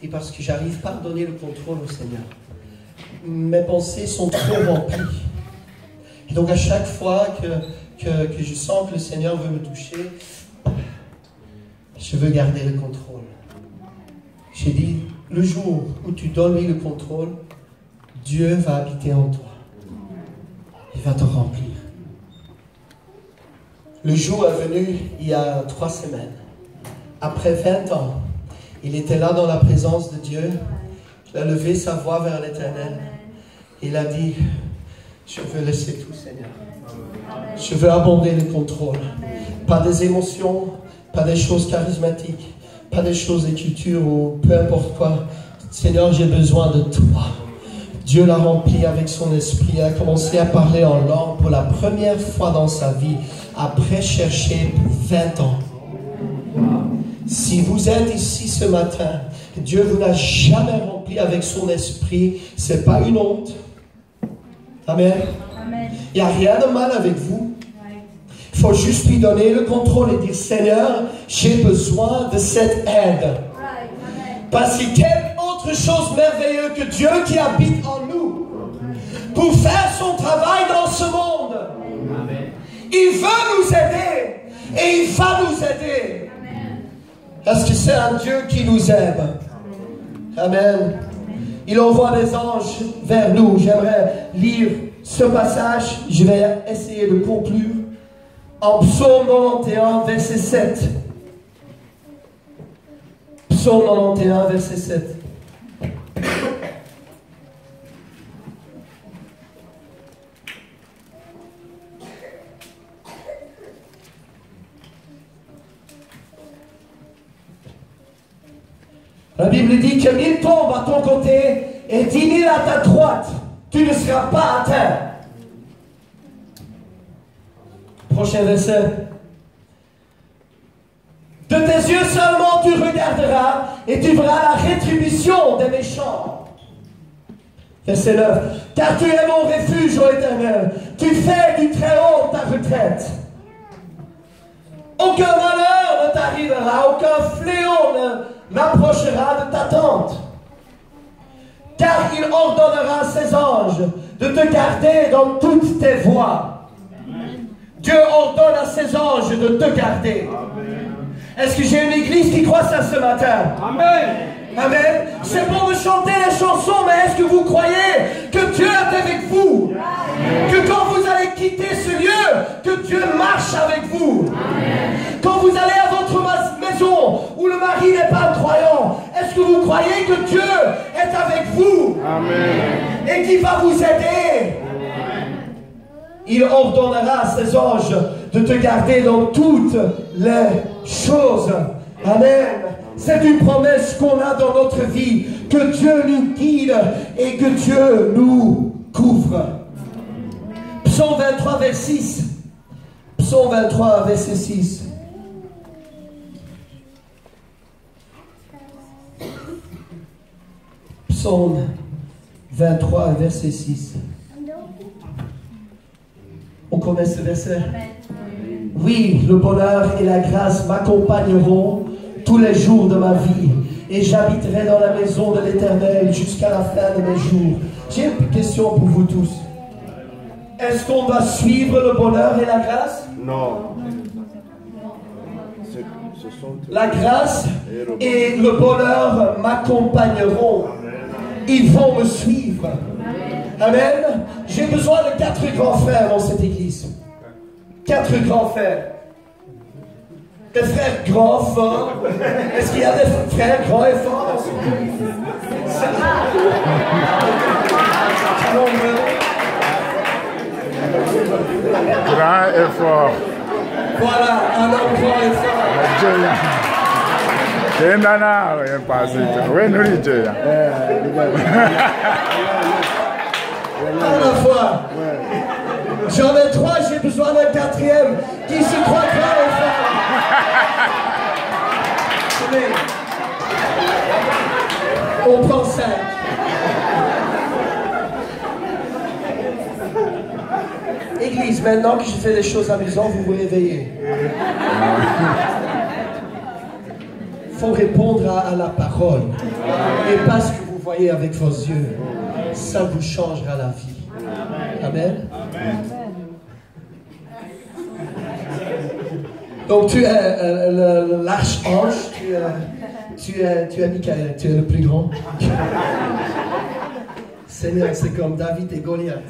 Et parce que j'arrive pas à donner le contrôle au Seigneur. Mes pensées sont trop remplies. Et donc à chaque fois que je sens que le Seigneur veut me toucher, je veux garder le contrôle. J'ai dit, le jour où tu donnes lui le contrôle, Dieu va habiter en toi. Il va te remplir. Le jour est venu il y a 3 semaines. Après 20 ans, il était là dans la présence de Dieu. Il a levé sa voix vers l'Éternel. Il a dit, je veux laisser tout, Seigneur. Je veux abonder le contrôle. Pas des émotions, pas des choses charismatiques, pas des choses d'écriture ou peu importe quoi. Seigneur, j'ai besoin de toi. Dieu l'a rempli avec son esprit. Il a commencé à parler en langue pour la première fois dans sa vie, après chercher 20 ans. Si vous êtes ici ce matin, Dieu vous n'a jamais rempli avec son esprit, ce n'est pas une honte. Amen. Il n'y a rien de mal avec vous. Il faut juste lui donner le contrôle et dire, Seigneur, j'ai besoin de cette aide. Parce que quelle autre chose merveilleuse que Dieu qui habite en nous pour faire son travail dans ce monde. Il veut nous aider et il va nous aider. Parce que c'est un Dieu qui nous aime. Amen. Il envoie des anges vers nous. J'aimerais lire ce passage. Je vais essayer de conclure. En Psaume 91, verset 7. Psaume 91, verset 7. La Bible dit que 1000 tombent à ton côté et 10 000 à ta droite. Tu ne seras pas atteint. Prochain verset. De tes yeux seulement tu regarderas et tu verras la rétribution des méchants. Verset 9. Car tu es mon refuge, ô Éternel. Tu fais du très haut ta retraite. Aucun malheur ne t'arrivera, aucun fléau n'approchera de ta tente. Car il ordonnera à ses anges de te garder dans toutes tes voies. Dieu ordonne à ses anges de te garder. Est-ce que j'ai une église qui croit ça ce matin? Amen. Amen. C'est bon de chanter les chansons, mais est-ce que vous croyez que Dieu est avec vous? Que quand vous allez quitter ce lieu, que Dieu marche avec vous? Quand vous allez à votre maison où le mari n'est pas croyant, est-ce que vous croyez que Dieu est avec vous? Amen. Et qu'il va vous aider? Il ordonnera à ses anges de te garder dans toutes les choses. Amen. C'est une promesse qu'on a dans notre vie, que Dieu nous guide et que Dieu nous couvre. Psaume 23, verset 6. Psaume 23, verset 6. Psaume 23, verset 6. On connaît ce verset. Oui, le bonheur et la grâce m'accompagneront tous les jours de ma vie et j'habiterai dans la maison de l'Éternel jusqu'à la fin de mes jours. J'ai une question pour vous tous. Est-ce qu'on doit suivre le bonheur et la grâce? Non. La grâce et le bonheur m'accompagneront. Ils vont me suivre. Amen. J'ai besoin de 4 grands frères dans cette église. 4 grands frères. Des frères grands, forts. Est-ce qu'il y a des frères grands et forts dans cette église? Grand et fort. Voilà, un homme grand et fort. À la fois. J'en ai 3, j'ai besoin d'un 4e qui se croit grand et fort. On prend 5. Église, maintenant que je fais des choses amusantes, vous vous réveillez. faut répondre à la parole. Et pas ce que vous voyez avec vos yeux. Ça vous changera la vie. Amen. Donc tu es l'archange, tu es Michael, tu es le plus grand. Seigneur, c'est comme David et Goliath.